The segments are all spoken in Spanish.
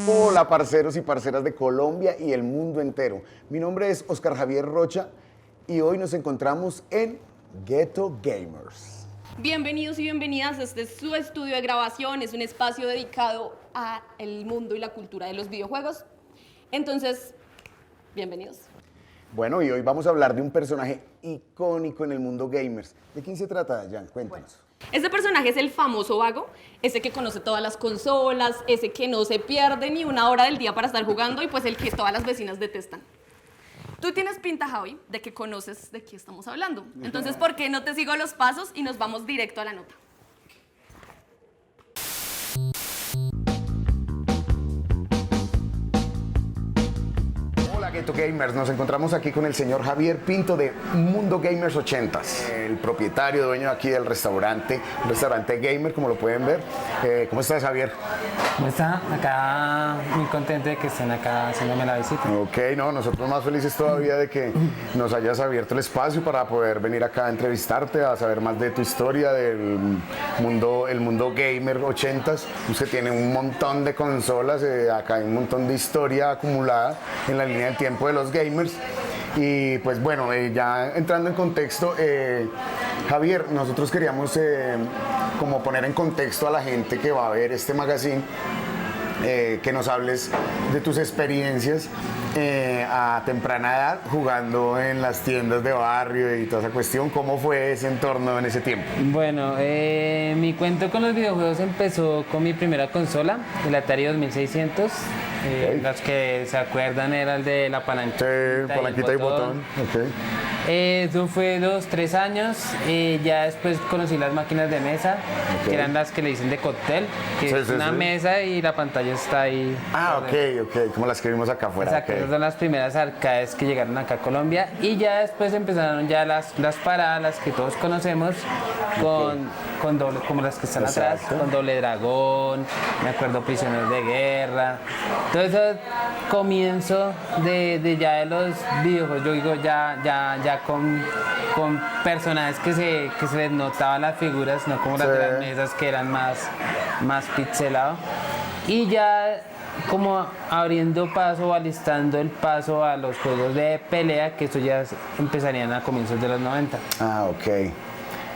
Hola parceros y parceras de Colombia y el mundo entero. Mi nombre es Oscar Javier Rocha y hoy nos encontramos en Ghetto Gamers. Bienvenidos y bienvenidas, este es su estudio de grabación, es un espacio dedicado al mundo y la cultura de los videojuegos. Entonces, bienvenidos. Bueno, y hoy vamos a hablar de un personaje icónico en el mundo gamers. ¿De quién se trata, Jan? Cuéntanos. Este personaje es el famoso vago, ese que conoce todas las consolas, ese que no se pierde ni una hora del día para estar jugando y pues el que todas las vecinas detestan. Tú tienes pinta, Javi, de que conoces de qué estamos hablando. Entonces, ¿por qué no te sigo los pasos y nos vamos directo a la nota? Hola Ghetto Gamers, nos encontramos aquí con el señor Javier Pinto de Mundo Gamers 80s, el propietario, dueño aquí del restaurante, un restaurante gamer, como lo pueden ver. ¿Cómo estás, Javier? ¿Cómo está? Acá muy contento de que estén acá haciéndome la visita. Ok, no, nosotros más felices todavía de que nos hayas abierto el espacio para poder venir acá a entrevistarte, a saber más de tu historia, del mundo, el mundo gamer 80s. Usted tiene un montón de consolas, acá hay un montón de historia acumulada en la línea del tiempo de los gamers. Y pues bueno, ya entrando en contexto, Javier, nosotros queríamos como poner en contexto a la gente que va a ver este magazine, que nos hables de tus experiencias a temprana edad jugando en las tiendas de barrio y toda esa cuestión. ¿Cómo fue ese entorno en ese tiempo? Bueno, mi cuento con los videojuegos empezó con mi primera consola, el Atari 2600. Okay. Los que se acuerdan era el de la palanquita, Sí, palanquita y botón. Okay. Eso fue 2-3 años. Ya después conocí las máquinas de mesa, Okay. que eran las que le dicen de cóctel, que Sí, es sí, una sí. mesa y la pantalla está ahí. Ah, ok, como las que vimos acá afuera. Exacto, Okay. esas son las primeras arcades que llegaron acá a Colombia y ya después empezaron ya las paradas, las que todos conocemos, con doble, como las que están atrás, Exacto. con Doble Dragón, me acuerdo Prisioneros de Guerra. Todo eso comienzo de ya de los videojuegos, yo digo ya con personajes que se les notaban las figuras, no como las de las mesas que eran más pixelados. Y ya como abriendo paso o alistando el paso a los juegos de pelea, que eso ya empezarían a comienzos de los 90. Ah, ok.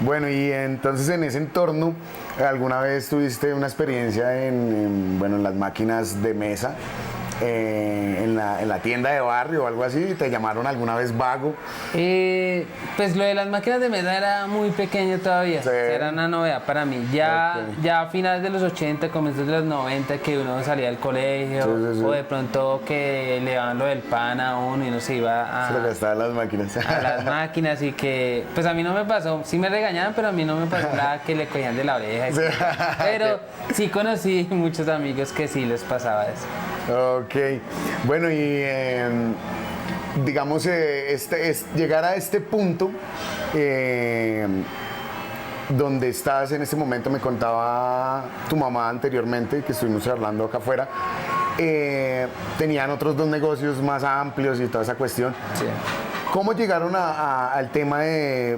Bueno, y entonces en ese entorno, ¿alguna vez tuviste una experiencia en las máquinas de mesa? En la tienda de barrio o algo así, ¿te llamaron alguna vez vago? Pues lo de las máquinas de mesa era muy pequeño todavía, Sí. era una novedad para mí. Ya, Ok. ya a finales de los 80, comienzos de los 90, que uno salía del colegio, Sí. o de pronto que le daban lo del pan a uno y uno se iba Se lo gastaban las máquinas. a las máquinas y que, pues a mí no me pasó, sí me regañaban, pero a mí no me pasó nada que le cogían de la oreja. Sí. Pero sí conocí muchos amigos que sí les pasaba eso. Ok, bueno, y digamos, llegar a este punto donde estás en este momento, me contaba tu mamá anteriormente, que estuvimos hablando acá afuera, tenían otros dos negocios más amplios y toda esa cuestión. Sí. ¿Cómo llegaron al tema de,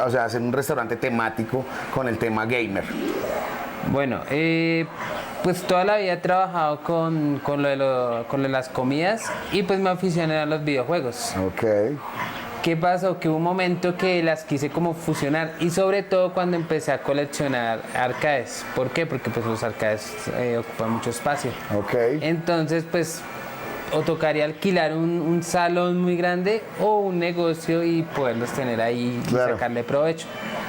o sea, hacer un restaurante temático con el tema gamer? Bueno, pues toda la vida he trabajado con lo de las comidas y pues me aficioné a los videojuegos. Ok. ¿Qué pasó? Que hubo un momento que las quise como fusionar y sobre todo cuando empecé a coleccionar arcades. ¿Por qué? Porque pues los arcades ocupan mucho espacio. Ok. Entonces pues o tocaría alquilar un salón muy grande o un negocio y poderlos tener ahí y Claro. sacarle provecho.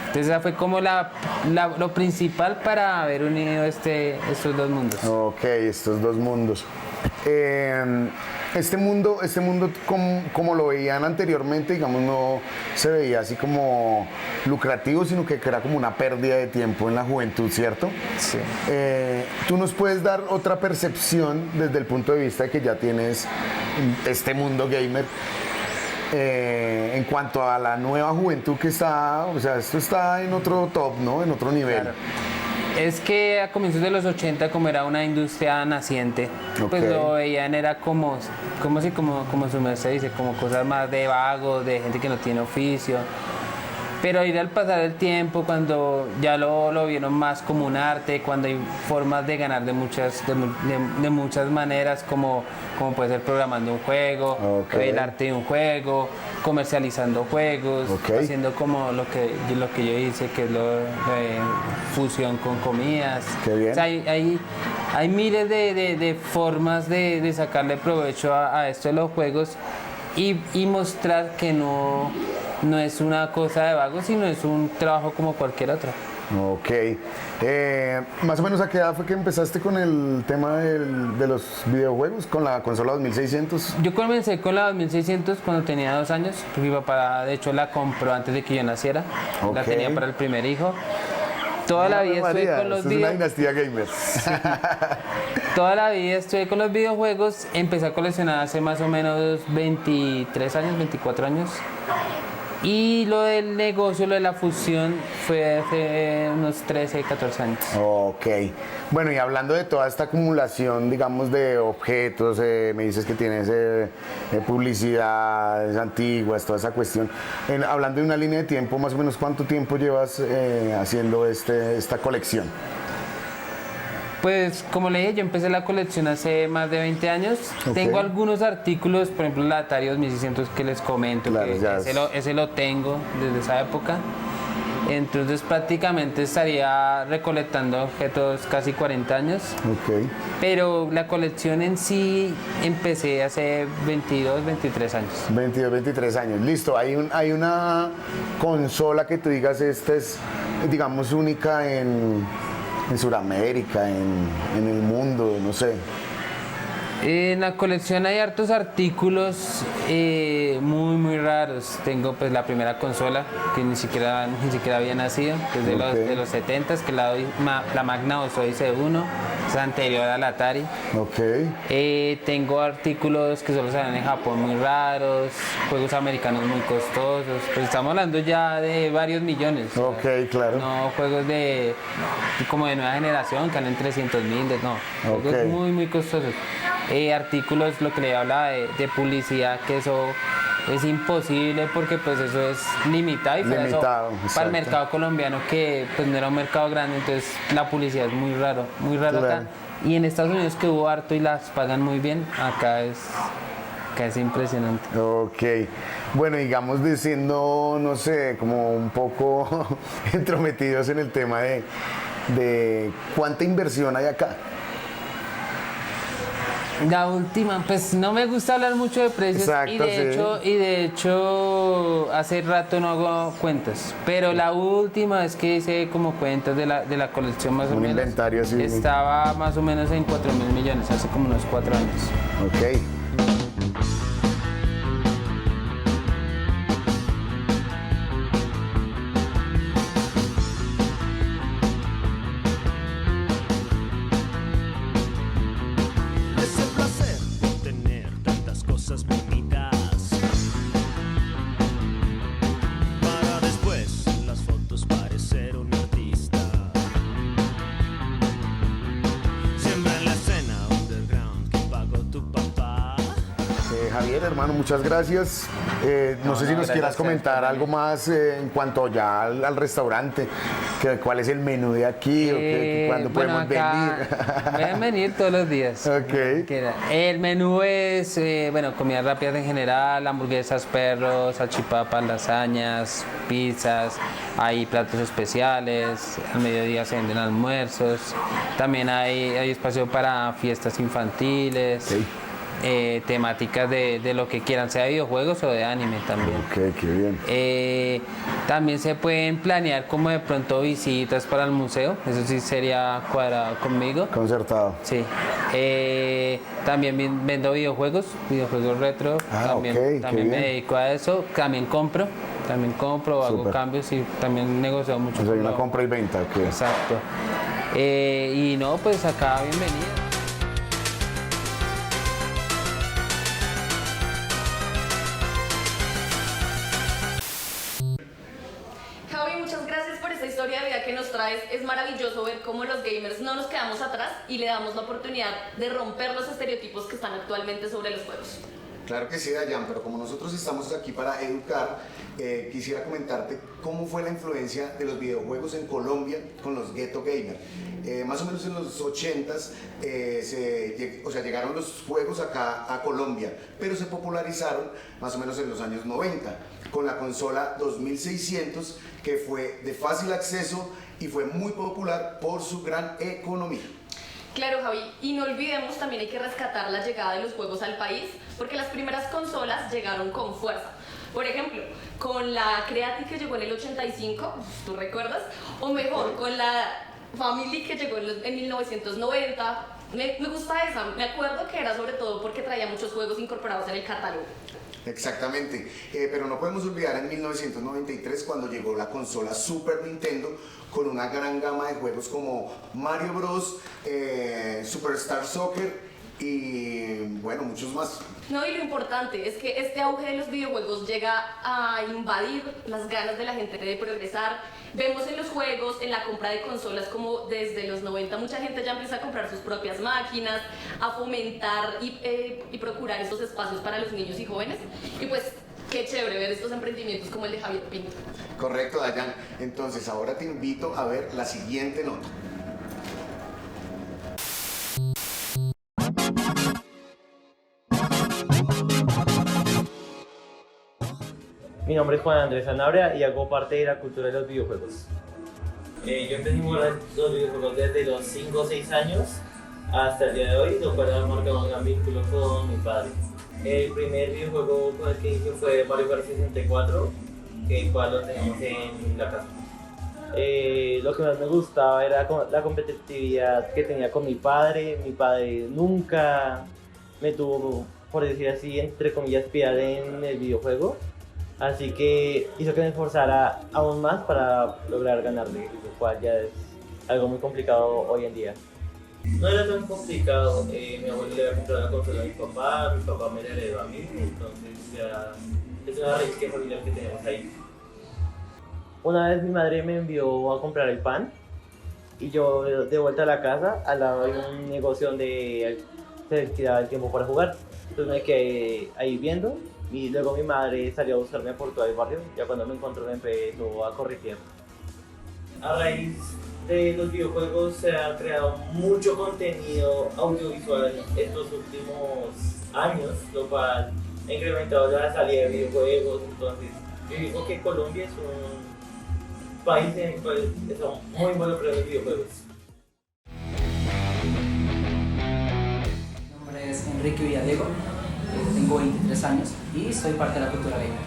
Entonces esa fue como lo principal para haber unido estos dos mundos. Ok, estos dos mundos. Este mundo como lo veían anteriormente, digamos, no se veía así como lucrativo, sino que era como una pérdida de tiempo en la juventud, ¿cierto? Sí. ¿Tú nos puedes dar otra percepción desde el punto de vista de que ya tienes este mundo gamer? En cuanto a la nueva juventud que está, o sea, esto está en otro top, ¿no? En otro nivel. Claro. Es que a comienzos de los 80, como era una industria naciente, pues Ok. lo veían era como su merced dice, como cosas más de vagos, de gente que no tiene oficio. Pero ir al pasar el tiempo, cuando ya lo vieron más como un arte, cuando hay formas de ganar de muchas maneras, como puede ser programando un juego, Ok. el arte de un juego, comercializando juegos, Ok. haciendo como lo que yo hice, que es lo de fusión con comidas. Qué bien. O sea, hay miles de formas de sacarle provecho a esto de los juegos y mostrar que no es una cosa de vago, sino es un trabajo como cualquier otro. Ok. Más o menos a qué edad fue que empezaste con el tema de los videojuegos, con la consola 2600. Yo comencé con la 2600 cuando tenía 2 años, porque mi papá de hecho la compró antes de que yo naciera, la Ok. tenía para el primer hijo. Toda la vida estuve María, con los esto es una dinastía gamer. Toda la vida estuve con los videojuegos, empecé a coleccionar hace más o menos 23 años, 24 años. Y lo del negocio, lo de la fusión, fue hace unos 13, 14 años. Ok. Bueno, y hablando de toda esta acumulación, digamos, de objetos, me dices que tienes publicidades antiguas, toda esa cuestión. Hablando de una línea de tiempo, más o menos, ¿cuánto tiempo llevas haciendo esta colección? Pues como le dije, yo empecé la colección hace más de 20 años. Ok. Tengo algunos artículos, por ejemplo la Atari 2600 que les comento, Claro, que ya ese lo tengo desde esa época. Entonces prácticamente estaría recolectando objetos casi 40 años. Ok. Pero la colección en sí empecé hace 22, 23 años. 22, 23 años. Listo. Hay una consola que tú digas, esta es, digamos, única en Sudamérica, en el mundo, no sé. En la colección hay hartos artículos muy raros. Tengo pues la primera consola que ni siquiera había nacido, que es Ok. de los 70s, que es la Magnavox Odyssey 1, es anterior a la Atari. Ok. Tengo artículos que solo salen en Japón muy raros, juegos americanos muy costosos, pues estamos hablando ya de varios millones. Ok, claro. No juegos como de nueva generación, que andan 300.000, no, Ok. juegos muy costosos. Artículos, lo que le hablaba de publicidad, que eso es imposible porque pues eso es limitado y fuera de eso, Limitado, para exacto. el mercado colombiano, que pues no era un mercado grande, entonces la publicidad es muy raro Claro. acá. Y en Estados Unidos, que hubo harto y las pagan muy bien, acá es impresionante. Ok. Bueno, digamos diciendo, no sé, como un poco entrometidos en el tema de cuánta inversión hay acá. La última, pues no me gusta hablar mucho de precios. Exacto, y de hecho hace rato no hago cuentas, pero la última vez que hice como cuentas de la colección más o Un menos, inventario así. estaba más o menos en 4.000 millones, hace como unos 4 años. Ok. Es el placer de tener tantas cosas bonitas para después en las fotos parecer un artista. Siempre en la escena underground que pagó tu papá. Javier, hermano, muchas gracias. No sé si nos gracias quieras a ustedes comentar también. algo más en cuanto ya al restaurante, cuál es el menú de aquí, o cuándo podemos venir. Pueden venir todos los días. Ok. El menú es, comidas rápidas en general, hamburguesas, perros, salchipapas, lasañas, pizzas, hay platos especiales, al mediodía se venden almuerzos, también hay espacio para fiestas infantiles. Ok. Temáticas de lo que quieran, sea de videojuegos o de anime también. Ok, qué bien. También se pueden planear como de pronto visitas para el museo, eso sí sería cuadrado conmigo. Concertado. Sí. También vendo videojuegos retro, Ah, también, ok, qué también me bien. dedico a eso, también compro, hago Súper. cambios y también negocio mucho. O sea, hay con una lo- compra y venta, ok. Exacto. Y no, pues acá bienvenido. Javi, muchas gracias por esta historia historia de vida que nos traes. Es maravilloso ver cómo los gamers no nos quedamos atrás y le damos la oportunidad de romper los estereotipos que están actualmente sobre los juegos. Claro que sí, Dayan, pero como nosotros estamos aquí para educar, quisiera comentarte cómo fue la influencia de los videojuegos en Colombia con los Ghetto Gamer. Más o menos en los 80s llegaron los juegos acá a Colombia, pero se popularizaron más o menos en los años 90 con la consola 2600, que fue de fácil acceso y fue muy popular por su gran economía. Claro, Javi, y no olvidemos, también hay que rescatar la llegada de los juegos al país, porque las primeras consolas llegaron con fuerza. Por ejemplo, con la Creaty que llegó en el 85, ¿tú recuerdas? O mejor, con la Family que llegó en 1990. Me gusta esa, me acuerdo que era sobre todo porque traía muchos juegos incorporados en el catálogo. Exactamente, pero no podemos olvidar en 1993 cuando llegó la consola Super Nintendo con una gran gama de juegos como Mario Bros, Superstar Soccer y bueno, muchos más. No, y lo importante es que este auge de los videojuegos llega a invadir las ganas de la gente de progresar. Vemos en los juegos, en la compra de consolas, como desde los 90 mucha gente ya empieza a comprar sus propias máquinas, a fomentar y procurar estos espacios para los niños y jóvenes. Y pues, qué chévere ver estos emprendimientos como el de Javier Pinto. Correcto, Dayan. Entonces, ahora te invito a ver la siguiente nota. Mi nombre es Juan Andrés Sanabria y hago parte de la cultura de los videojuegos. Yo empecé a jugar los videojuegos desde los 5 o 6 años hasta el día de hoy, lo cual ha marcado un gran vínculo con mi padre. El primer videojuego con el que inició fue Mario Kart 64, el cual lo tenemos en la casa. Lo que más me gustaba era la competitividad que tenía con mi padre. Mi padre nunca me tuvo, por decir así, entre comillas, piedad en el videojuego. Así que hizo que me esforzara aún más para lograr ganarle, lo cual ya es algo muy complicado hoy en día. No era tan complicado, mi abuelo le había comprado la consola a mi papá me la heredó a mí, entonces ya es una raíz familiar que tenemos ahí. Una vez mi madre me envió a comprar el pan y yo de vuelta a la casa, al lado hay un negocio donde se alquilaba el tiempo para jugar, entonces me quedé ahí viendo. Y luego mi madre salió a buscarme por todo el barrio, ya cuando me encontró me empezó a corretear. A raíz de los videojuegos se ha creado mucho contenido audiovisual estos últimos años, lo cual ha incrementado la salida de videojuegos. Entonces yo digo que Colombia es un país en el cual estamos muy buenos para los videojuegos. Mi nombre es Enrique Villadiego. Tengo 23 años y soy parte de la cultura gamer.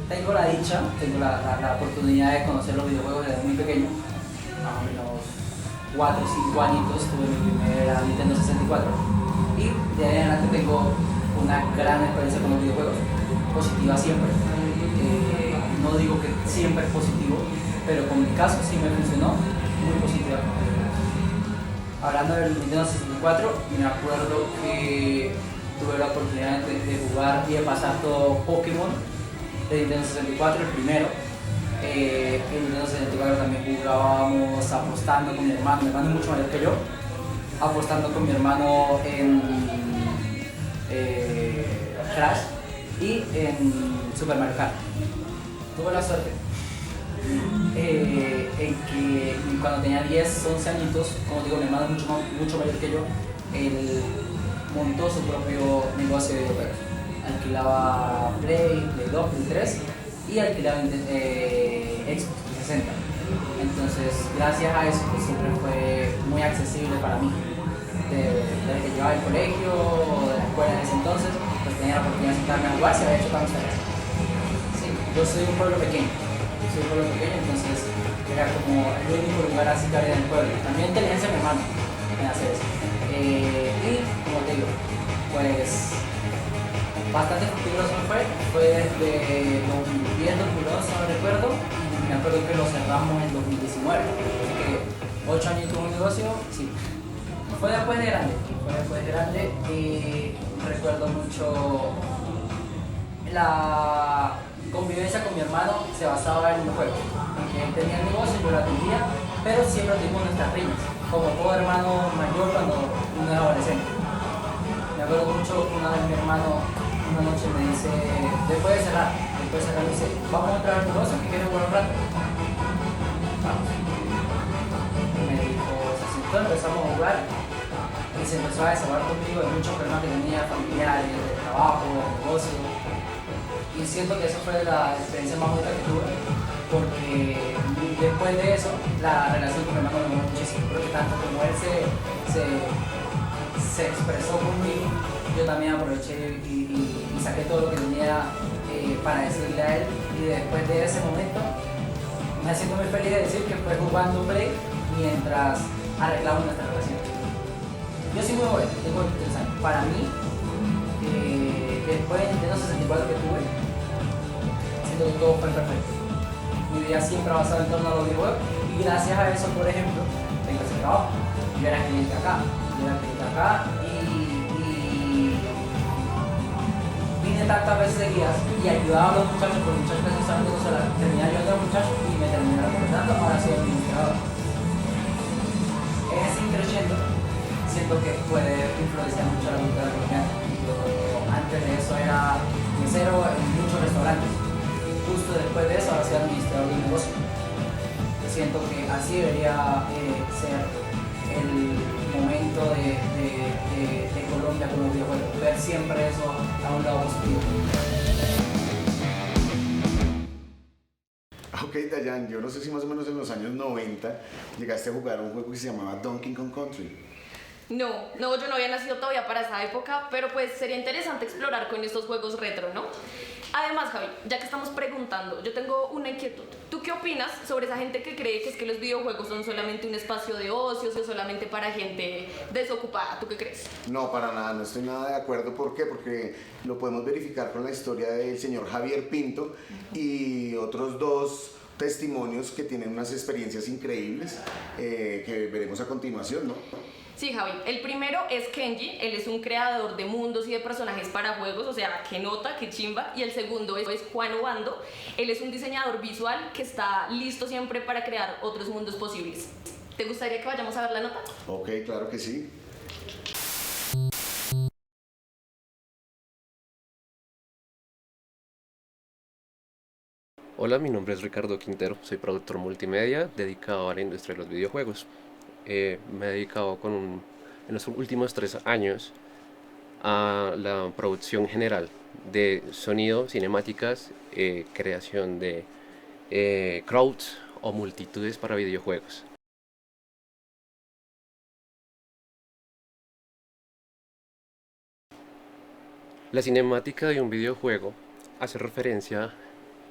Tengo la dicha, tengo la oportunidad de conocer los videojuegos desde muy pequeño, más o menos 4 o 5 añitos tuve mi primera Nintendo 64 y de ahí en adelante tengo una gran experiencia con los videojuegos, positiva siempre. No digo que siempre es positivo, pero con mi caso sí me funcionó, muy positiva. Hablando del Nintendo 64, me acuerdo que tuve la oportunidad de jugar y de pasar todo Pokémon de Nintendo 64, el primero. En Nintendo 64 también jugábamos apostando con mi hermano es mucho mayor que yo, apostando con mi hermano en Crash y en Super Mario Kart. Tuve la suerte en que cuando tenía 10, 11 añitos, como digo, mi hermano es mucho mayor que yo, él montó su propio negocio de videojuegos. Alquilaba Play 2, Play 3 y alquilaba Xbox 360. Entonces, gracias a eso, pues, siempre fue muy accesible para mí. Desde que llevaba al colegio o de la escuela en ese entonces, pues tenía la oportunidad de sentarme a jugar, se había hecho tan feliz. Sí, yo soy un pueblo pequeño, entonces era como el único lugar así que había en el pueblo. También inteligencia mi hermano en hacer eso. Y como te digo, pues bastante peligroso fue desde 2010, 2011, no recuerdo, y me acuerdo que lo cerramos en 2019, así que 8 años tuvo un negocio, sí. Fue después de grande, y recuerdo mucho la convivencia con mi hermano se basaba en un juego, en que Él tenía el negocio, yo lo atendía, pero siempre tuvimos nuestras riñas, como todo hermano mayor cuando uno es adolescente. Me acuerdo mucho, una vez mi hermano una noche me dice, después de cerrar, me dice, vamos a entrar al negocio que quiero jugar un rato. Vamos. Y me dijo, se sentó, empezamos a jugar y se empezó a desahogar conmigo de muchos problemas que tenía familiares, de trabajo, de negocio. Y siento que eso fue la experiencia más bonita que tuve, porque después de eso la relación con mi hermano mejoró muchísimo. Creo que tanto como él se expresó conmigo, yo también aproveché y saqué todo lo que tenía para decirle a él. Y después de ese momento me siento muy feliz de decir que fue jugando Play mientras arreglamos nuestra relación. Yo soy muy joven, tengo 23 años. Para mí, después del Nintendo 64 que tuve, siento que todo fue perfecto. Mi vida siempre ha basado en torno a los videojuegos y gracias a eso, por ejemplo, tengo ese trabajo. Yo era cliente acá y vine tantas veces seguidas y ayudaba a los muchachos, porque los muchachos que estaban de consola, terminé ayudando a los muchachos y me terminé recomendando, ahora soy administrador. Es así creciendo, siento que puede influenciar mucho la cultura colombiana. Yo antes de eso era mesero en muchos restaurantes. Justo después de eso ahora soy administrador de un negocio. Siento que así debería ser el momento de Colombia con los videojuegos, ver siempre eso a un lado positivo. Ok, Dayan, yo no sé si más o menos en los años 90 llegaste a jugar un juego que se llamaba Donkey Kong Country. No, yo no había nacido todavía para esa época, pero pues sería interesante explorar con estos juegos retro, ¿no? Además, Javi, ya que estamos preguntando, yo tengo una inquietud. ¿Tú qué opinas sobre esa gente que cree que es que los videojuegos son solamente un espacio de ocio, o solamente para gente desocupada? ¿Tú qué crees? No, para nada, no estoy nada de acuerdo. ¿Por qué? Porque lo podemos verificar con la historia del señor Javier Pinto y otros dos testimonios que tienen unas experiencias increíbles que veremos a continuación, ¿no? Sí, Javi. El primero es Kenji. Él es un creador de mundos y de personajes para juegos, o sea, qué nota, qué chimba. Y el segundo es Juan Obando. Él es un diseñador visual que está listo siempre para crear otros mundos posibles. ¿Te gustaría que vayamos a ver la nota? Ok, claro que sí. Hola, mi nombre es Ricardo Quintero, soy productor multimedia dedicado a la industria de los videojuegos. Me he dedicado en los últimos 3 años a la producción general de sonido, cinemáticas, creación de crowds o multitudes para videojuegos. La cinemática de un videojuego hace referencia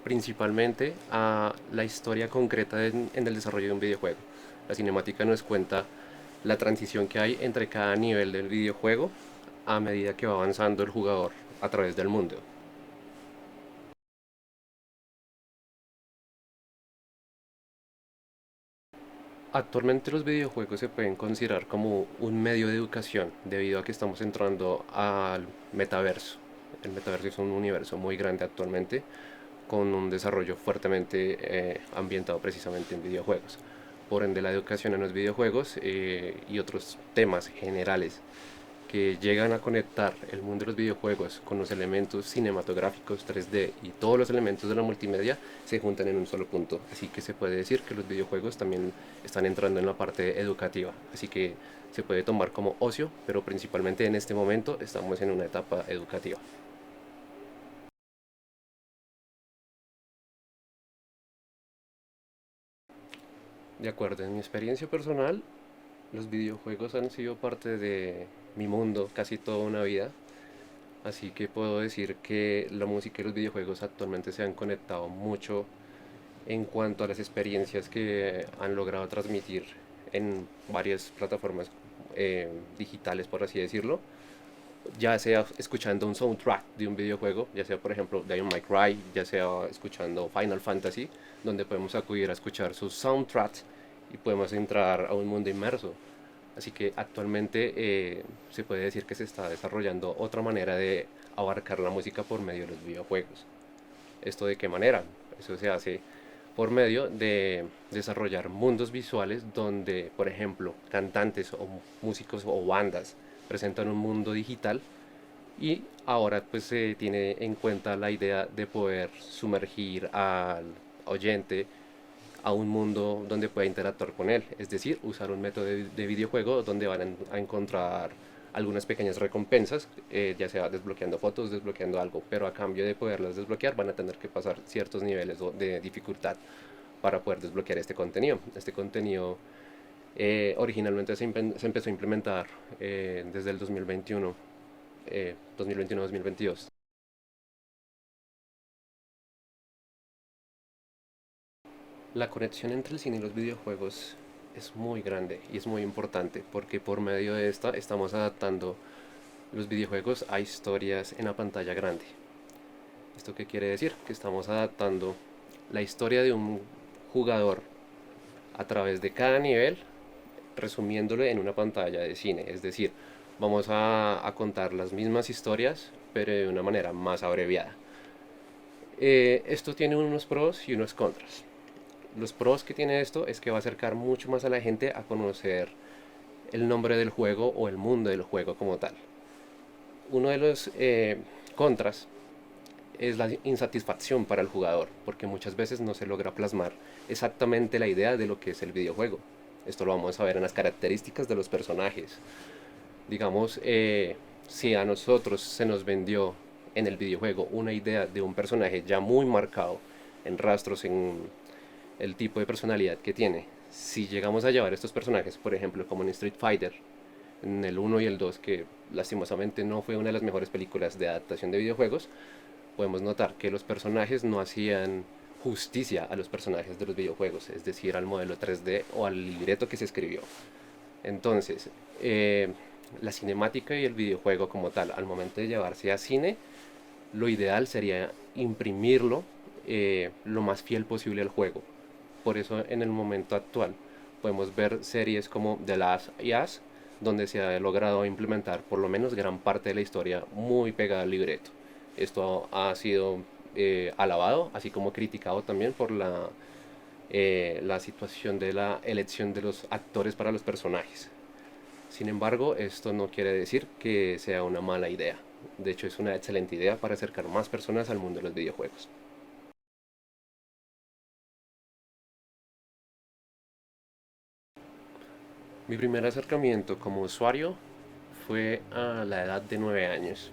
principalmente a la historia concreta en el desarrollo de un videojuego. La cinemática nos cuenta la transición que hay entre cada nivel del videojuego a medida que va avanzando el jugador a través del mundo. Actualmente los videojuegos se pueden considerar como un medio de educación debido a que estamos entrando al metaverso. El metaverso es un universo muy grande actualmente con un desarrollo fuertemente ambientado precisamente en videojuegos. Por ende, la educación en los videojuegos y otros temas generales que llegan a conectar el mundo de los videojuegos con los elementos cinematográficos 3D y todos los elementos de la multimedia se juntan en un solo punto. Así que se puede decir que los videojuegos también están entrando en la parte educativa. Así que se puede tomar como ocio, pero principalmente en este momento estamos en una etapa educativa. De acuerdo, en mi experiencia personal, los videojuegos han sido parte de mi mundo casi toda una vida, así que puedo decir que la música y los videojuegos actualmente se han conectado mucho en cuanto a las experiencias que han logrado transmitir en varias plataformas digitales, por así decirlo, ya sea escuchando un soundtrack de un videojuego, ya sea por ejemplo Devil May Cry, ya sea escuchando Final Fantasy, donde podemos acudir a escuchar sus soundtracks y podemos entrar a un mundo inmerso. Así que actualmente se puede decir que se está desarrollando otra manera de abarcar la música por medio de los videojuegos. ¿Esto de qué manera? Eso se hace por medio de desarrollar mundos visuales donde, por ejemplo, cantantes o músicos o bandas presentan un mundo digital y ahora pues se tiene en cuenta la idea de poder sumergir al oyente a un mundo donde pueda interactuar con él, es decir, usar un método de videojuego donde van a encontrar algunas pequeñas recompensas, ya sea desbloqueando fotos, desbloqueando algo, pero a cambio de poderlas desbloquear van a tener que pasar ciertos niveles de dificultad para poder desbloquear este contenido. Este contenido originalmente se empezó a implementar desde el 2021, 2021-2022. La conexión entre el cine y los videojuegos es muy grande y es muy importante porque por medio de esta estamos adaptando los videojuegos a historias en la pantalla grande. ¿Esto qué quiere decir? Que estamos adaptando la historia de un jugador a través de cada nivel, resumiéndolo en una pantalla de cine. Es decir, vamos a contar las mismas historias, pero de una manera más abreviada. Esto tiene unos pros y unos contras. Los pros que tiene esto es que va a acercar mucho más a la gente a conocer el nombre del juego o el mundo del juego como tal. Uno de los contras es la insatisfacción para el jugador, porque muchas veces no se logra plasmar exactamente la idea de lo que es el videojuego. Esto lo vamos a ver en las características de los personajes. Digamos, si a nosotros se nos vendió en el videojuego una idea de un personaje ya muy marcado en rastros, en el tipo de personalidad que tiene, si llegamos a llevar estos personajes, por ejemplo, como en Street Fighter, en el 1 y el 2, que lastimosamente no fue una de las mejores películas de adaptación de videojuegos, podemos notar que los personajes no hacían justicia a los personajes de los videojuegos, es decir, al modelo 3D o al libreto que se escribió. Entonces, la cinemática y el videojuego como tal, al momento de llevarse a cine, lo ideal sería imprimirlo lo más fiel posible al juego. Por eso en el momento actual podemos ver series como The Last of Us, donde se ha logrado implementar por lo menos gran parte de la historia muy pegada al libreto. Esto ha sido alabado, así como criticado también por la situación de la elección de los actores para los personajes. Sin embargo, esto no quiere decir que sea una mala idea. De hecho, es una excelente idea para acercar más personas al mundo de los videojuegos. Mi primer acercamiento como usuario fue a la edad de 9 años.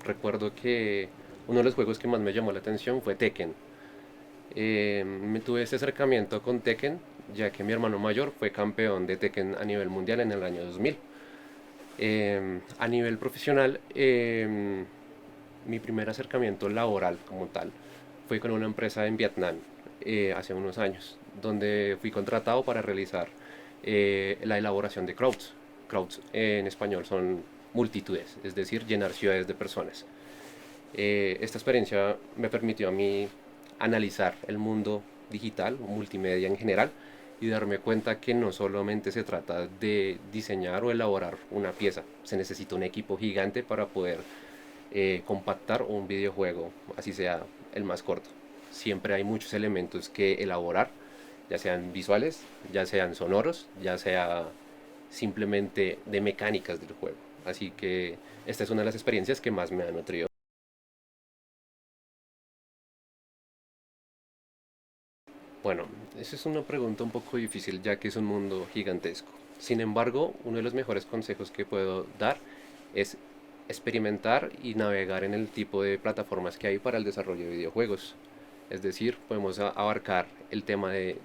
Recuerdo que uno de los juegos que más me llamó la atención fue Tekken. Me tuve ese acercamiento con Tekken, ya que mi hermano mayor fue campeón de Tekken a nivel mundial en el año 2000. A nivel profesional, mi primer acercamiento laboral como tal fue con una empresa en Vietnam hace unos años, donde fui contratado para realizar la elaboración de crowds. Crowds en español son multitudes, es decir, llenar ciudades de personas. Esta experiencia me permitió a mí analizar el mundo digital, multimedia en general, y darme cuenta que no solamente se trata de diseñar o elaborar una pieza, se necesita un equipo gigante para poder compactar un videojuego, así sea el más corto. Siempre hay muchos elementos que elaborar, ya sean visuales, ya sean sonoros, ya sea simplemente de mecánicas del juego. Así que esta es una de las experiencias que más me ha nutrido. Bueno, esa es una pregunta un poco difícil ya que es un mundo gigantesco. Sin embargo, uno de los mejores consejos que puedo dar es experimentar y navegar en el tipo de plataformas que hay para el desarrollo de videojuegos. Es decir, podemos abarcar el tema de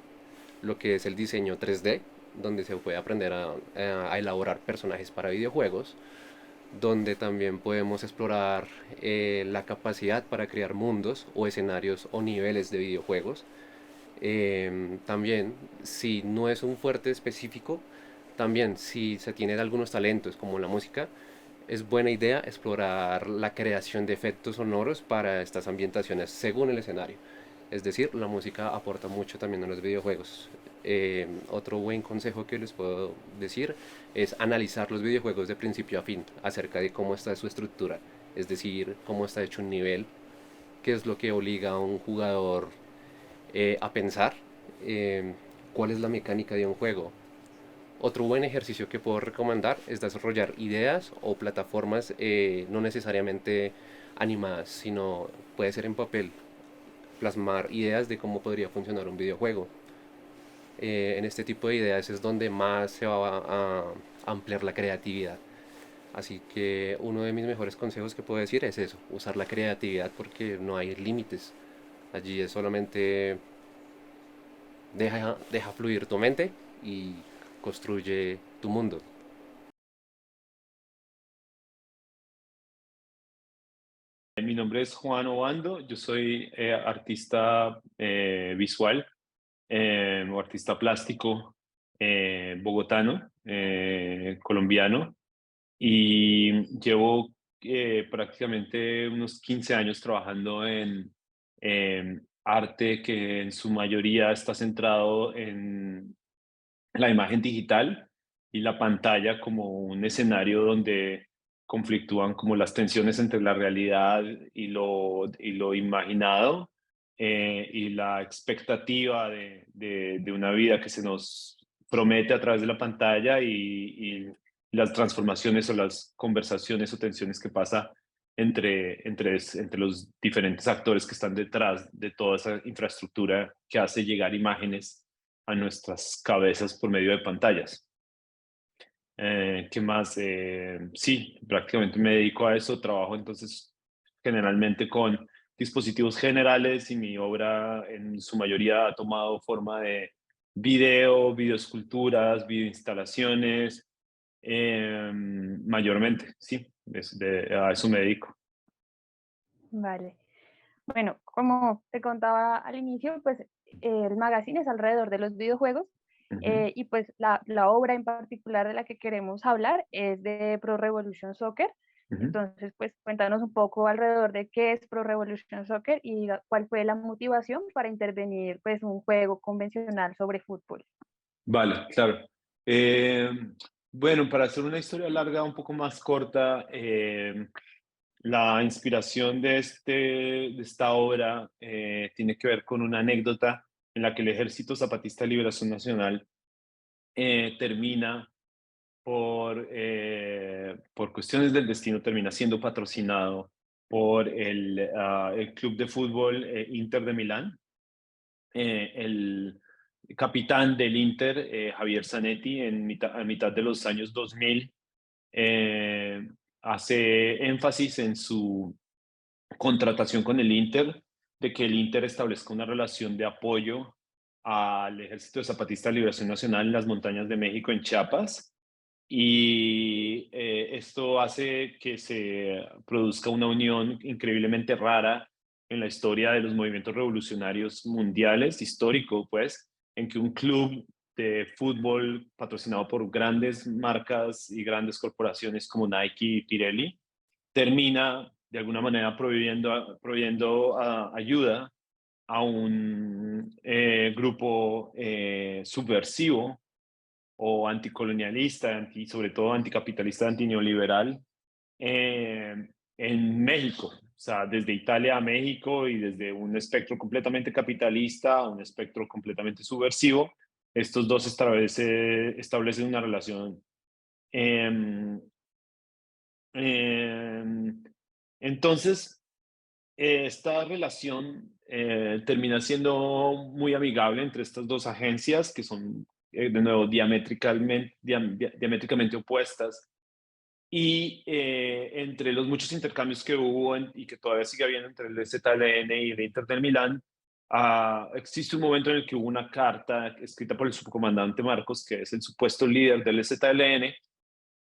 lo que es el diseño 3D, donde se puede aprender a elaborar personajes para videojuegos, donde también podemos explorar la capacidad para crear mundos o escenarios o niveles de videojuegos. También, si no es un fuerte específico, también si se tiene algunos talentos como la música, es buena idea explorar la creación de efectos sonoros para estas ambientaciones según el escenario. Es decir, la música aporta mucho también a los videojuegos. Otro buen consejo que les puedo decir es analizar los videojuegos de principio a fin acerca de cómo está su estructura, es decir, cómo está hecho un nivel, qué es lo que obliga a un jugador a pensar cuál es la mecánica de un juego. Otro buen ejercicio que puedo recomendar es desarrollar ideas o plataformas no necesariamente animadas, sino puede ser en papel, plasmar ideas de cómo podría funcionar un videojuego. En este tipo de ideas es donde más se va a ampliar la creatividad. Así que uno de mis mejores consejos que puedo decir es eso, usar la creatividad porque no hay límites. Allí es solamente deja fluir tu mente y construye tu mundo. Mi nombre es Juan Obando, yo soy artista visual o artista plástico bogotano, colombiano, y llevo prácticamente unos 15 años trabajando en arte que en su mayoría está centrado en la imagen digital y la pantalla como un escenario donde conflictúan como las tensiones entre la realidad y lo imaginado, y la expectativa de una vida que se nos promete a través de la pantalla y las transformaciones o las conversaciones o tensiones que pasa entre los diferentes actores que están detrás de toda esa infraestructura que hace llegar imágenes a nuestras cabezas por medio de pantallas. ¿Qué más? Sí, prácticamente me dedico a eso. Trabajo entonces generalmente con dispositivos generales y mi obra en su mayoría ha tomado forma de video, videoesculturas, videoinstalaciones, mayormente, sí, a eso me dedico. Vale. Bueno, como te contaba al inicio, pues el magazine es alrededor de los videojuegos Ujú, y pues la obra en particular de la que queremos hablar es de Pro Revolution Soccer. ujú. Entonces, pues cuéntanos un poco alrededor de qué es Pro Revolution Soccer y cuál fue la motivación para intervenir pues un juego convencional sobre fútbol. Vale, claro. Eh, bueno, para hacer una historia larga, un poco más corta, la inspiración de esta obra tiene que ver con una anécdota en la que el Ejército Zapatista de Liberación Nacional termina por cuestiones del destino, termina siendo patrocinado por el club de fútbol Inter de Milán. El capitán del Inter, Javier Zanetti, a mitad de los años 2000, eh, hace énfasis en su contratación con el Inter, de que el Inter establezca una relación de apoyo al Ejército Zapatista de Liberación Nacional en las montañas de México, en Chiapas, y esto hace que se produzca una unión increíblemente rara en la historia de los movimientos revolucionarios mundiales, histórico pues, en que un club de fútbol patrocinado por grandes marcas y grandes corporaciones como Nike y Pirelli termina de alguna manera proveyendo ayuda a un grupo subversivo o anticolonialista, sobre todo anticapitalista, antineoliberal, eh, en México. O sea, desde Italia a México y desde un espectro completamente capitalista a un espectro completamente subversivo, estos dos establecen una relación. Eh, eh, entonces, esta relación termina siendo muy amigable entre estas dos agencias que son, de nuevo, diamétricamente opuestas. Y entre los muchos intercambios que hubo y que todavía sigue habiendo entre el ZLN y el Inter de Milán, existe un momento en el que hubo una carta escrita por el subcomandante Marcos, que es el supuesto líder del ZLN,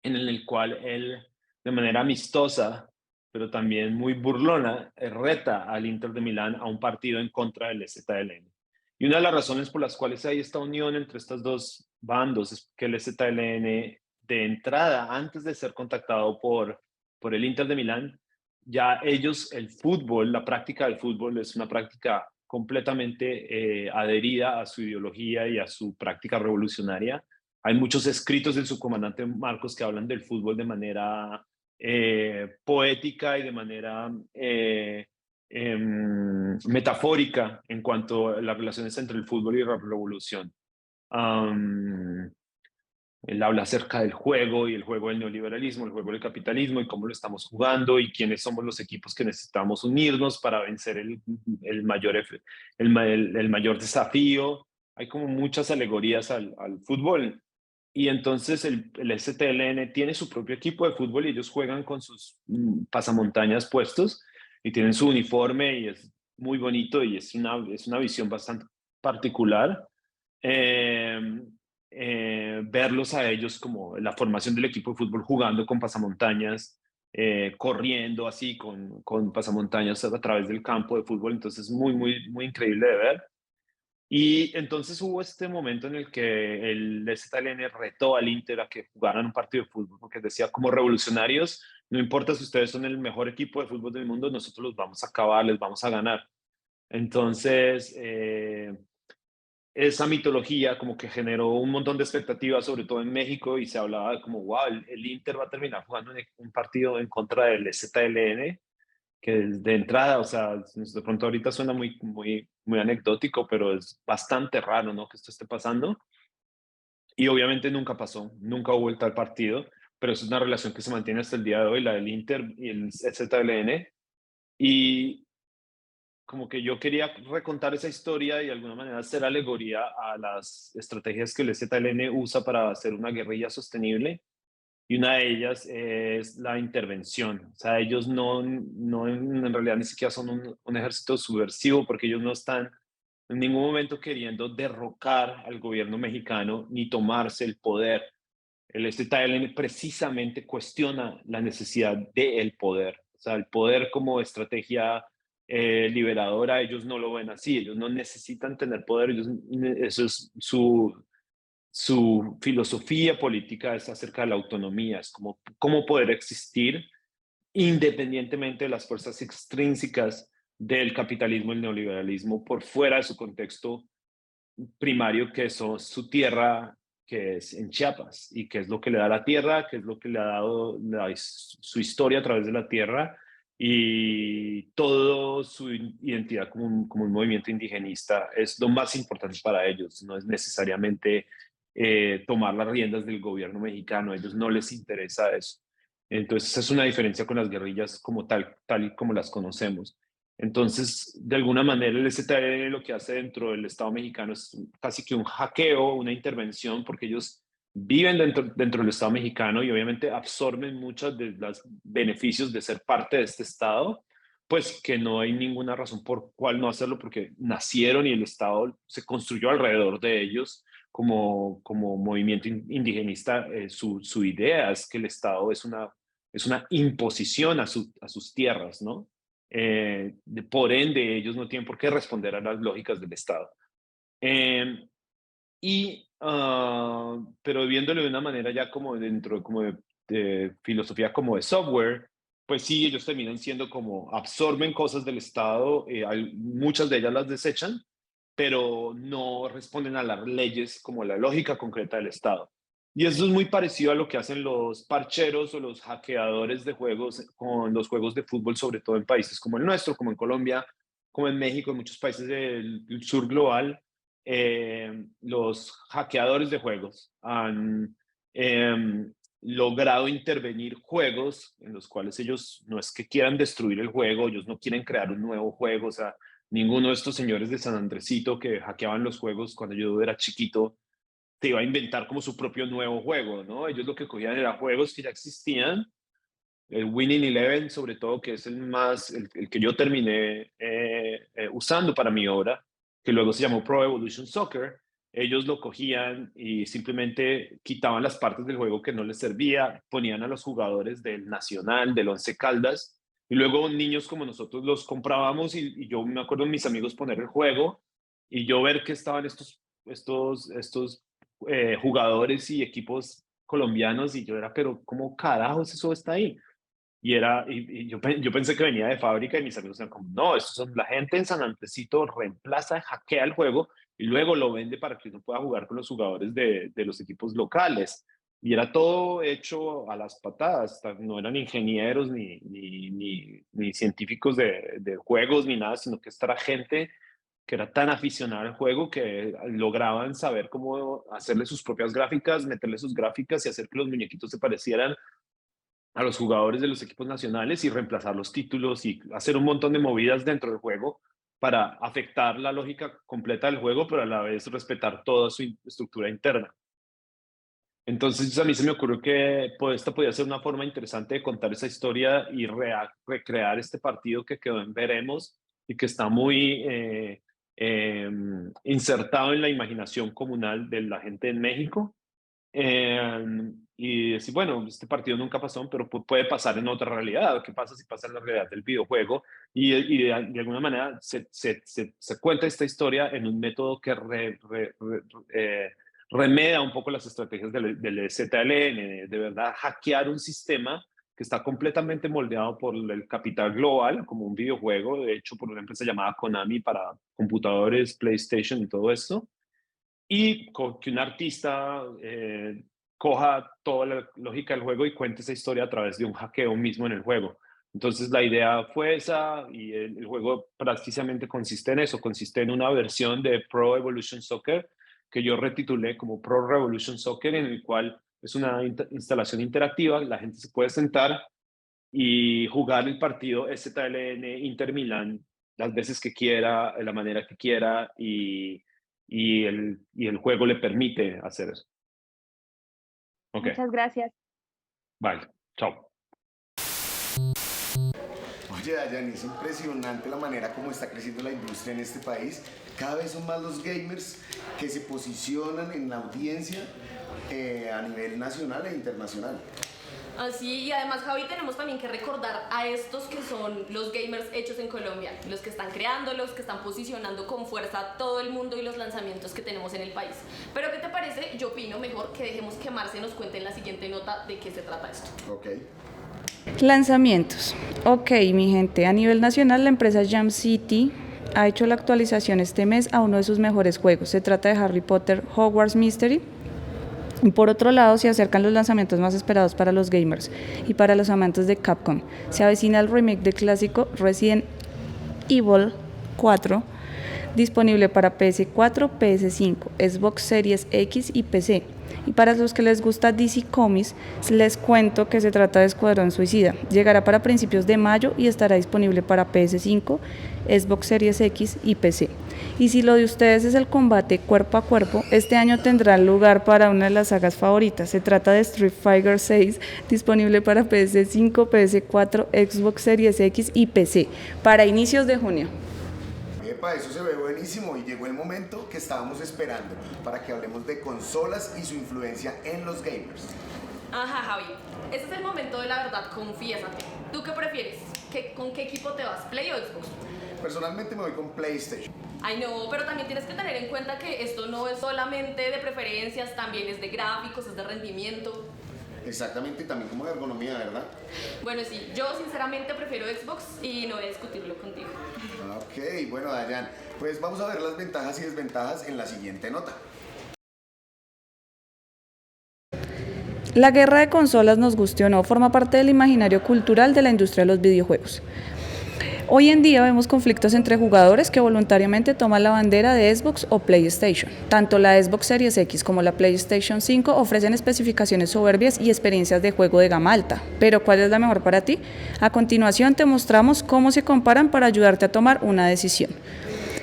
en el cual él, de manera amistosa, pero también muy burlona, reta al Inter de Milán a un partido en contra del ZLN. Y una de las razones por las cuales hay esta unión entre estos dos bandos es que el ZLN, de entrada, antes de ser contactado por el Inter de Milán, ya ellos, el fútbol, la práctica del fútbol es una práctica completamente adherida a su ideología y a su práctica revolucionaria. Hay muchos escritos del subcomandante Marcos que hablan del fútbol de manera poética y de manera metafórica en cuanto a las relaciones entre el fútbol y la revolución. Él habla acerca del juego y el juego del neoliberalismo, el juego del capitalismo y cómo lo estamos jugando y quiénes somos los equipos que necesitamos unirnos para vencer el mayor desafío. Hay como muchas alegorías al fútbol. Y entonces el STLN tiene su propio equipo de fútbol y ellos juegan con sus pasamontañas puestos y tienen su uniforme y es muy bonito y es una visión bastante particular. Verlos a ellos como la formación del equipo de fútbol jugando con pasamontañas, corriendo así con pasamontañas a través del campo de fútbol, entonces muy increíble de ver. Y entonces hubo este momento en el que el STLN retó al Inter a que jugaran un partido de fútbol, porque decía, como revolucionarios, no importa si ustedes son el mejor equipo de fútbol del mundo, nosotros los vamos a acabar, les vamos a ganar. Entonces, esa mitología como que generó un montón de expectativas, sobre todo en México, y se hablaba de como, wow, el Inter va a terminar jugando un partido en contra del ZLN, que de entrada, o sea, de pronto ahorita suena muy anecdótico, pero es bastante raro, ¿no? Que esto esté pasando. Y obviamente nunca pasó, nunca hubo el tal partido, pero es una relación que se mantiene hasta el día de hoy, la del Inter y el ZLN. Y como que yo quería recontar esa historia y de alguna manera hacer alegoría a las estrategias que el ZLN usa para hacer una guerrilla sostenible. Y una de ellas es la intervención. O sea, ellos no en realidad ni siquiera son un ejército subversivo porque ellos no están en ningún momento queriendo derrocar al gobierno mexicano ni tomarse el poder. El ZLN precisamente cuestiona la necesidad del poder. O sea, el poder como estrategia liberadora, ellos no lo ven así. Ellos no necesitan tener poder. Eso es su filosofía política es acerca de la autonomía, es como cómo poder existir independientemente de las fuerzas extrínsecas del capitalismo y el neoliberalismo por fuera de su contexto primario, que es su tierra, que es en Chiapas, y que es lo que le da la tierra, que es lo que le ha dado su historia a través de la tierra y toda su identidad como un movimiento indigenista es lo más importante para ellos, no es necesariamente tomar las riendas del gobierno mexicano, a ellos no les interesa eso. Entonces es una diferencia con las guerrillas como tal y como las conocemos. Entonces, de alguna manera, el STLN lo que hace dentro del Estado mexicano es casi que un hackeo, una intervención, porque ellos viven dentro del Estado mexicano y obviamente absorben muchos de los beneficios de ser parte de este Estado, pues que no hay ninguna razón por cuál no hacerlo, porque nacieron y el Estado se construyó alrededor de ellos como movimiento indigenista. Su idea es que el Estado es una imposición a sus tierras, ¿no? Por ende, ellos no tienen por qué responder a las lógicas del Estado. Pero viéndolo de una manera ya como dentro como de filosofía como de software, pues sí, ellos terminan siendo como absorben cosas del Estado, muchas de ellas las desechan, pero no responden a las leyes como la lógica concreta del Estado. Y eso es muy parecido a lo que hacen los parcheros o los hackeadores de juegos con los juegos de fútbol, sobre todo en países como el nuestro, como en Colombia, como en México, en muchos países del sur global. Los hackeadores de juegos han logrado intervenir juegos en los cuales ellos no es que quieran destruir el juego, ellos no quieren crear un nuevo juego. O sea, ninguno de estos señores de San Andresito que hackeaban los juegos cuando yo era chiquito te iba a inventar como su propio nuevo juego, ¿no? Ellos lo que cogían eran juegos que ya existían, el Winning Eleven sobre todo, que es el que yo terminé usando para mi obra, que luego se llamó Pro Evolution Soccer. Ellos lo cogían y simplemente quitaban las partes del juego que no les servía, ponían a los jugadores del Nacional, del Once Caldas, y luego niños como nosotros los comprábamos y yo me acuerdo de mis amigos poner el juego y yo ver que estaban estos jugadores y equipos colombianos y yo era, pero ¿cómo carajos eso está ahí? Y yo pensé que venía de fábrica y mis amigos eran como, no, estos son la gente en San Andresito reemplaza, hackea el juego y luego lo vende para que uno pueda jugar con los jugadores de los equipos locales. y era todo hecho a las patadas, no eran ingenieros ni científicos de juegos ni nada, sino que esta era gente que era tan aficionada al juego que lograban saber cómo hacerle sus propias gráficas, meterle sus gráficas y hacer que los muñequitos se parecieran a los jugadores de los equipos nacionales y reemplazar los títulos y hacer un montón de movidas dentro del juego para afectar la lógica completa del juego, pero a la vez respetar toda su estructura interna. Entonces a mí se me ocurrió que esta podía ser una forma interesante de contar esa historia y recrear este partido que quedó en veremos y que está muy insertado en la imaginación comunal de la gente en México. Y decir, bueno, este partido nunca pasó, pero puede pasar en otra realidad. ¿Qué pasa si pasa en la realidad del videojuego? Y de alguna manera se cuenta esta historia en un método que remeda un poco las estrategias del ZLN, de verdad hackear un sistema que está completamente moldeado por el capital global, como un videojuego, de hecho por una empresa llamada Konami para computadores, PlayStation y todo esto, y que un artista coja toda la lógica del juego y cuente esa historia a través de un hackeo mismo en el juego. Entonces la idea fue esa y el juego prácticamente consiste en eso, consiste en una versión de Pro Evolution Soccer que yo retitulé como Pro Revolution Soccer, en el cual es una instalación interactiva, la gente se puede sentar y jugar el partido ZLN Inter Milán las veces que quiera, de la manera que quiera y el juego le permite hacer eso. Okay. Muchas gracias. Vale, chao. Oye, Dayan, es impresionante la manera como está creciendo la industria en este país. Cada vez son más los gamers que se posicionan en la audiencia a nivel nacional e internacional. Así, y además, Javi, tenemos también que recordar a estos que son los gamers hechos en Colombia, los que están creando, los que están posicionando con fuerza a todo el mundo y los lanzamientos que tenemos en el país. Pero, ¿qué te parece? Yo opino mejor que dejemos que Marce nos cuente en la siguiente nota de qué se trata esto. Ok. Lanzamientos. Ok, mi gente, a nivel nacional la empresa Jam City ha hecho la actualización este mes a uno de sus mejores juegos. Se trata de Harry Potter Hogwarts Mystery. Y por otro lado, se acercan los lanzamientos más esperados para los gamers y para los amantes de Capcom. Se avecina el remake del clásico Resident Evil 4, disponible para PS4, PS5, Xbox Series X y PC. Y para los que les gusta DC Comics, les cuento que se trata de Escuadrón Suicida. Llegará para principios de mayo y estará disponible para PS5, Xbox Series X y PC. Y si lo de ustedes es el combate cuerpo a cuerpo, este año tendrá lugar para una de las sagas favoritas. Se trata de Street Fighter 6, disponible para PS5, PS4, Xbox Series X y PC, para inicios de junio. Epa, eso se ve buenísimo y llegó el momento que estábamos esperando para que hablemos de consolas y su influencia en los gamers. Ajá, Javi, este es el momento de la verdad, confiésate. ¿Tú qué prefieres? ¿Con qué equipo te vas, Play o Xbox? Personalmente me voy con PlayStation. Ay no, pero también tienes que tener en cuenta que esto no es solamente de preferencias, también es de gráficos, es de rendimiento. Exactamente, y también como de ergonomía, ¿verdad? Bueno, sí, yo sinceramente prefiero Xbox y no voy a discutirlo contigo. Ok, bueno, Dayan, pues vamos a ver las ventajas y desventajas en la siguiente nota. La guerra de consolas, nos guste o no, forma parte del imaginario cultural de la industria de los videojuegos. Hoy en día vemos conflictos entre jugadores que voluntariamente toman la bandera de Xbox o PlayStation. Tanto la Xbox Series X como la PlayStation 5 ofrecen especificaciones soberbias y experiencias de juego de gama alta. Pero ¿cuál es la mejor para ti? A continuación te mostramos cómo se comparan para ayudarte a tomar una decisión.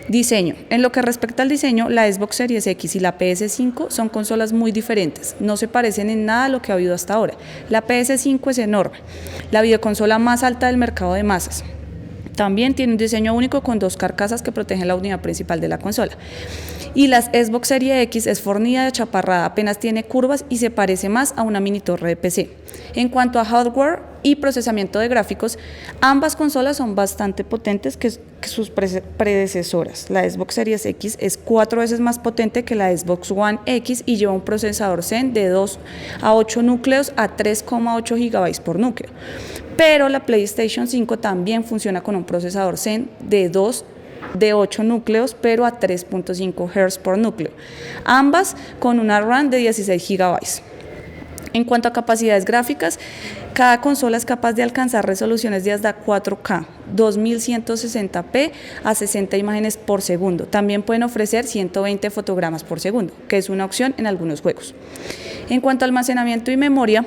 Diseño. En lo que respecta al diseño, la Xbox Series X y la PS5 son consolas muy diferentes. No se parecen en nada a lo que ha habido hasta ahora. La PS5 es enorme, la videoconsola más alta del mercado de masas. También tiene un diseño único con dos carcasas que protegen la unidad principal de la consola. Y la Xbox Series X es fornida de chaparrada, apenas tiene curvas y se parece más a una mini torre de PC. En cuanto a hardware y procesamiento de gráficos, ambas consolas son bastante potentes que sus predecesoras. La Xbox Series X es 4 veces más potente que la Xbox One X y lleva un procesador Zen de 2 a 8 núcleos a 3,8 GB por núcleo. Pero la PlayStation 5 también funciona con un procesador Zen de 8 núcleos, pero a 3.5 Hz por núcleo, ambas con una RAM de 16 GB. En cuanto a capacidades gráficas, cada consola es capaz de alcanzar resoluciones de hasta 4K, 2160p a 60 imágenes por segundo. También pueden ofrecer 120 fotogramas por segundo, que es una opción en algunos juegos. En cuanto a almacenamiento y memoria,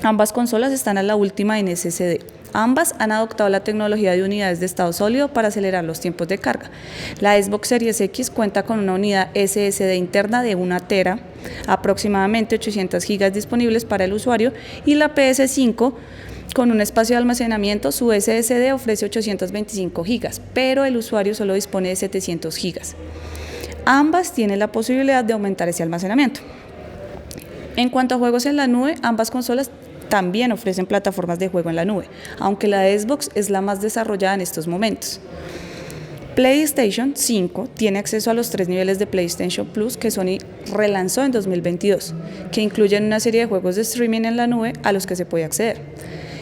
ambas consolas están a la última en SSD. Ambas han adoptado la tecnología de unidades de estado sólido para acelerar los tiempos de carga. La Xbox Series X cuenta con una unidad SSD interna de 1 tera, aproximadamente 800 GB disponibles para el usuario, y la PS5 con un espacio de almacenamiento, su SSD ofrece 825 GB, pero el usuario solo dispone de 700 GB. Ambas tienen la posibilidad de aumentar ese almacenamiento. En cuanto a juegos en la nube, ambas consolas también ofrecen plataformas de juego en la nube, aunque la de Xbox es la más desarrollada en estos momentos. PlayStation 5 tiene acceso a los 3 niveles de PlayStation Plus que Sony relanzó en 2022, que incluyen una serie de juegos de streaming en la nube a los que se puede acceder.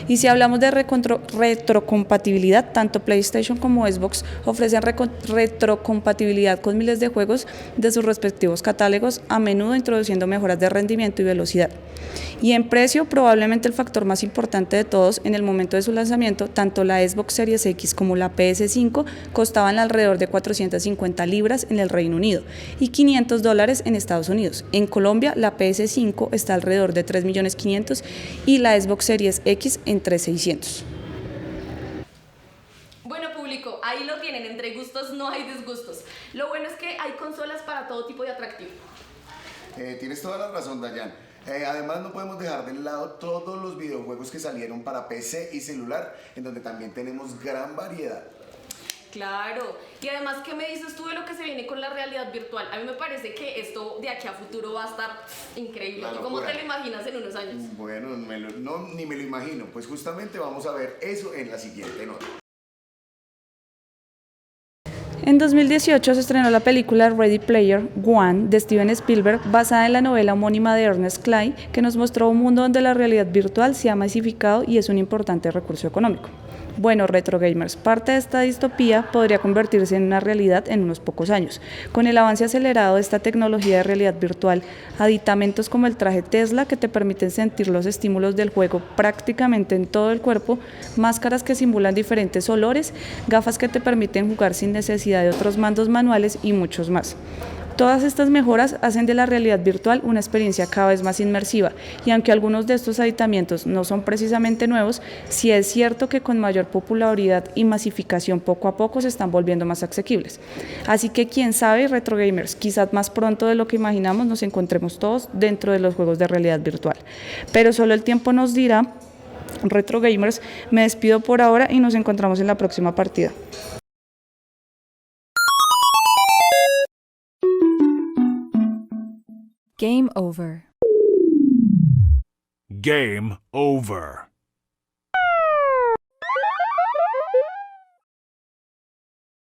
Y si hablamos de retrocompatibilidad, tanto PlayStation como Xbox ofrecen retrocompatibilidad con miles de juegos de sus respectivos catálogos, a menudo introduciendo mejoras de rendimiento y velocidad. Y en precio, probablemente el factor más importante de todos, en el momento de su lanzamiento, tanto la Xbox Series X como la PS5 costaban alrededor de 450 libras en el Reino Unido y $500 en Estados Unidos. En Colombia, la PS5 está alrededor de 3.500.000 y la Xbox Series X entre 600. Bueno, público, ahí lo tienen, entre gustos no hay disgustos. Lo bueno es que hay consolas para todo tipo de atractivo. Tienes toda la razón, Dayan. Además, no podemos dejar de lado todos los videojuegos que salieron para PC y celular, en donde también tenemos gran variedad. Claro, y además, ¿qué me dices tú de lo que se viene con la realidad virtual? A mí me parece que esto de aquí a futuro va a estar increíble. ¿Tú cómo te lo imaginas en unos años? Bueno, ni me lo imagino. Pues justamente vamos a ver eso en la siguiente nota. En 2018 se estrenó la película Ready Player One de Steven Spielberg, basada en la novela homónima de Ernest Cline, que nos mostró un mundo donde la realidad virtual se ha masificado y es un importante recurso económico. Bueno, retro gamers, parte de esta distopía podría convertirse en una realidad en unos pocos años. Con el avance acelerado de esta tecnología de realidad virtual, aditamentos como el traje Tesla que te permiten sentir los estímulos del juego prácticamente en todo el cuerpo, máscaras que simulan diferentes olores, gafas que te permiten jugar sin necesidad de otros mandos manuales y muchos más. Todas estas mejoras hacen de la realidad virtual una experiencia cada vez más inmersiva, y aunque algunos de estos aditamentos no son precisamente nuevos, sí es cierto que con mayor popularidad y masificación poco a poco se están volviendo más asequibles. Así que quién sabe, retro gamers, quizás más pronto de lo que imaginamos nos encontremos todos dentro de los juegos de realidad virtual. Pero solo el tiempo nos dirá. Retro gamers, me despido por ahora y nos encontramos en la próxima partida. Game over. Game over.